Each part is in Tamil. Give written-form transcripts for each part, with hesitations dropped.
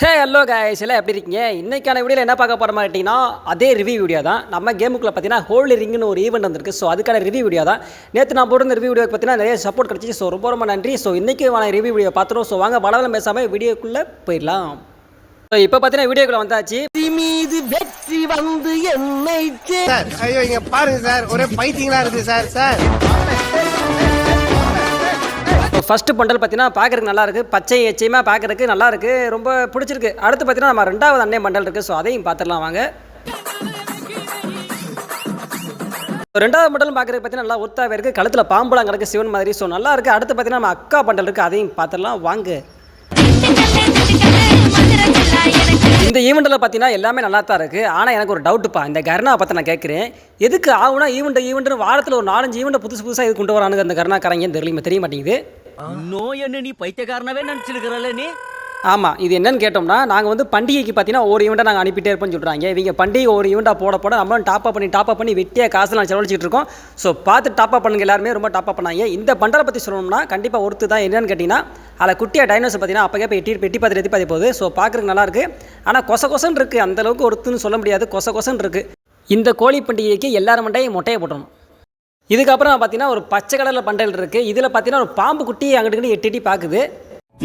ஹே ஹலோ கைஸ் எல்லாம் எப்படி இருக்கீங்க? இன்றைக்கான வீடியோவில் என்ன பார்க்க போகிற மாதிரி கேட்டிங்கன்னா அதே ரிவ்யூ வீடியோ தான். நம்ம கேமுக்குள்ளே பார்த்தீங்கன்னா ஹோல்டு ரிங்குன்னு ஒரு ஈவெண்ட் வந்திருக்கு. ஸோ அதுக்கான ரிவ்யூ வீடியோ தான். நேற்று நான் போட்டு ரிவ்யூ வீடியோக்கு பார்த்தீங்கன்னா நிறைய சப்போர்ட் கிடச்சி. ஸோ ரொம்ப நன்றி. ஸோ இன்றைக்கி ரிவ்யூ வீடியோ பார்த்துருவோம். ஸோ வாங்க வளவலம் பேசாமல் வீடியோக்குள்ளே போயிடலாம். ஸோ இப்போ பார்த்தீங்கன்னா வீடியோக்குள்ளே வந்தாச்சு. மீது வெற்றி வந்து என்னை சார் ஐயோ இங்கே பாருங்க சார், ஒரே பைத்தியங்களா இருக்குது சார். சார் ஃபஸ்ட்டு பண்டல் பார்த்தீங்கன்னா பார்க்குறதுக்கு நல்லாயிருக்கு. பச்சை எச்சையுமே பார்க்குறதுக்கு நல்லாயிருக்கு, ரொம்ப பிடிச்சிருக்கு. அடுத்து பார்த்தீங்கன்னா நம்ம ரெண்டாவது அண்ணே பண்டல் இருக்குது. ஸோ அதையும் பார்த்துடலாம் வாங்க. ரெண்டாவது பண்டல் பார்க்குறதுக்கு பார்த்தீங்கன்னா நல்லா ஒத்தாவே இருக்குது. கழுத்தில் பாம்புலாம் கிடக்கு சிவன் மாதிரி. ஸோ நல்லா இருக்குது. அடுத்து பார்த்தீங்கன்னா நம்ம அக்கா பண்டல் இருக்குது, அதையும் பார்த்துடலாம் வாங்க. இந்த ஈவெண்ட்டில் பார்த்தீங்கன்னா எல்லாமே நல்லா தான் இருக்குது. ஆனால் எனக்கு ஒரு டவுட்டுப்பா, இந்த கர்ணா பார்த்து நான் கேட்குறேன், எதுக்கு ஆகுனா ஈவெண்ட்டு வாரத்தில் ஒரு 4-5 ஈவெண்ட்டை புதுசாக இது கொண்டு வரானுங்க அந்த கர்ணாக்காரங்கன்னு தெரிய மாட்டேங்குது. நோய் என்ன நீ பைத்தியக்காரனவே நினச்சிருக்கிறல்ல நீ. ஆமாம், இது என்னன்னு கேட்டோம்னா நாங்கள் வந்து பண்டிகைக்கு பார்த்தீங்கன்னா ஒரு ஈவெண்ட்டை நாங்கள் அனுப்பிட்டே இருப்போம்னு சொல்கிறாங்க. இவங்க பண்டிகை ஒரு ஈவெண்ட்டாக போட நம்மளும் டாப் அப் பண்ணி வெட்டியாக காசு நான் செலவழிச்சிட்டு இருக்கோம். ஸோ பார்த்து டாப் அப் பண்ணுங்க, எல்லாருமே ரொம்ப டாப் அப் பண்ணாங்க. இந்த பண்டலை பற்றி சொல்லணும்னா கண்டிப்பாக ஒருத்து தான். என்னன்னு கேட்டிங்கன்னா அதில் குட்டியாக டைனோஸ் பார்த்தீங்கன்னா அப்போ எட்டி பார்த்து போகுது. ஸோ பார்க்குறதுக்கு நல்லாயிருக்கு. ஆனால் கொசன்னு இருக்குது, அந்தளவுக்கு ஒருத்துன்னு சொல்ல முடியாது, கொசன்னு இருக்குது. இந்த கோழி பண்டிகைக்கு எல்லாரும் மொட்டையை போட்டணும். இதுக்கப்புறம் பார்த்தீங்கன்னா ஒரு பச்சை கலரில் பண்டல் இருக்குது. இதில் பார்த்தீங்கன்னா ஒரு பாம்பு குட்டி அங்கிட்டு எட்டி பார்க்குது.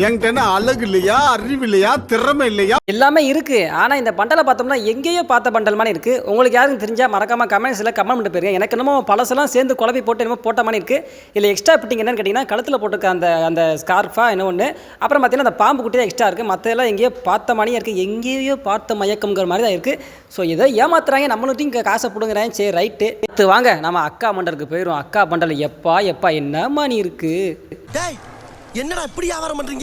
என்கிட்ட அழகு இல்லையா, அறிவு இல்லையா, திறமை இல்லையா, எல்லாமே இருக்குது. ஆனால் இந்த பண்டலை பார்த்தோம்னா எங்கேயோ பார்த்த பண்டல் மாதிரி இருக்குது. உங்களுக்கு யாருக்கும் தெரிஞ்சால் மறக்காமல் கமெண்ட்ஸில் கமெண்ட் பண்ணிட்டு போயிருங்க. எனக்கு என்னமோ பழசெல்லாம் சேர்ந்து குழப்பி போட்டு என்னமோ போட்ட மாதிரி இருக்குது. இல்லை எக்ஸ்ட்ரா ஃபிட்டிங் என்னன்னு கேட்டிங்கன்னா கழுத்தில் போட்டுருக்க அந்த ஸ்கார்ஃபா என்ன ஒன்று, அப்புறம் பார்த்தீங்கன்னா அந்த பாம்பு குட்டி தான் எக்ஸ்ட்ரா இருக்குது. மற்றெல்லாம் எங்கேயோ பார்த்த மாதிரியே இருக்குது, எங்கேயோ பார்த்த மயக்கம்ங்கிற மாதிரி தான் இருக்குது. ஸோ இதை ஏமாத்துறாங்க, நம்மளும் இங்கே காசை பிடுங்குறேன். சரி ரைட்டு வாங்க நம்ம அக்கா பண்டலுக்கு போயிடும். அக்கா பண்டல் எப்பா என்ன மணி இருக்குது. என்னடா இப்படி வியாபாரம் பண்றீங்க?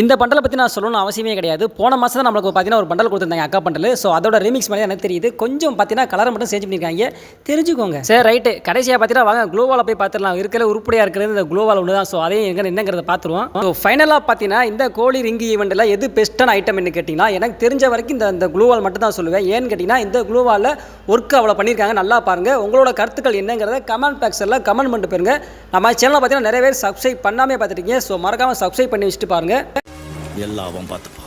இந்த பண்டலை பற்றி நான் சொல்லணும்னு அவசியமே கிடையாது. போன மாதம் தான் நம்மளுக்கு பார்த்தீங்கன்னா ஒரு பண்டல் கொடுத்துருந்தாங்க அக்கா பண்டல். ஸோ அதோட ரீமிக்ஸ் மாதிரி எனக்கு தெரியுது. கொஞ்சம் பார்த்தீங்கன்னா கலரை மட்டும் சேஞ்ச் பண்ணியிருக்காங்க, தெரிஞ்சுக்கோங்க. சரி ரைட்டு, கடைசியாக பார்த்தீங்கன்னா வாங்க க்ளோவால் போய் பார்த்துடலாம். இருக்கிற உருப்படியாக இருக்கிறது இந்த க்ளோவால் ஒன்று தான். ஸோ அதையும் என்னங்கிறத பார்த்துருவோம். ஸோ ஃபைனலாக பார்த்தீங்கன்னா இந்த கோழி ரிங்கு ஈவெண்ட்டில் எது பெஸ்ட்டான ஐட்டம்னு கேட்டிங்கன்னா எனக்கு தெரிஞ்ச வரைக்கும் இந்த க்ளோவால் மட்டும் தான் சொல்லுவேன். ஏன்னு கேட்டிங்கன்னா இந்த க்ளோவாலில் ஒர்க் அவ்வளோ பண்ணியிருக்காங்க, நல்லா பாருங்கள். உங்களோட கருத்துக்கள் என்னங்கிறத கமெண்ட் பாக்ஸில் கமெண்ட் பண்ணிட்டு போயிருங்க. நம்ம சேனலில் பார்த்தீங்கன்னா நிறைய பேர் சப்ஸ்கிரைப் பண்ணாமே பார்த்துருக்கீங்க. ஸோ மறக்காமல் சப்ஸ்கிரைப் பண்ணி வச்சுட்டு பாருங்கள். எல்லாவும் பார்த்துப்பா.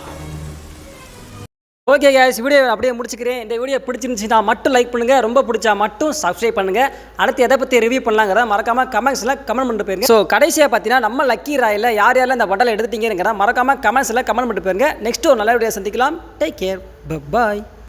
ஓகே கைஸ், வீடியோ அப்படியே முடிச்சுக்கிறேன். இந்த வீடியோ பிடிச்சிருந்துச்சுன்னா மட்டும் லைக் பண்ணுங்கள், ரொம்ப பிடிச்சா மட்டும் சப்ஸ்கிரைப் பண்ணுங்கள். அடுத்து எதை பற்றி ரிவ்யூ பண்ணலாங்கிறத மறக்காமல் கமெண்ட்ஸில் கமெண்ட் பண்ணிட்டு போயிருங்க. ஸோ கடைசியாக பார்த்தீங்கன்னா நம்ம லக்கி ராயில் யாரெல்லாம் இந்த பண்டலை எடுத்துட்டீங்கிறத மறக்காமல் கமெண்ட்ஸில் கமெண்ட் பண்ணிட்டு போயிருங்க. நெக்ஸ்ட் ஒரு நல்ல வீடியோ சந்திக்கலாம். டேக் கேர், பாய்.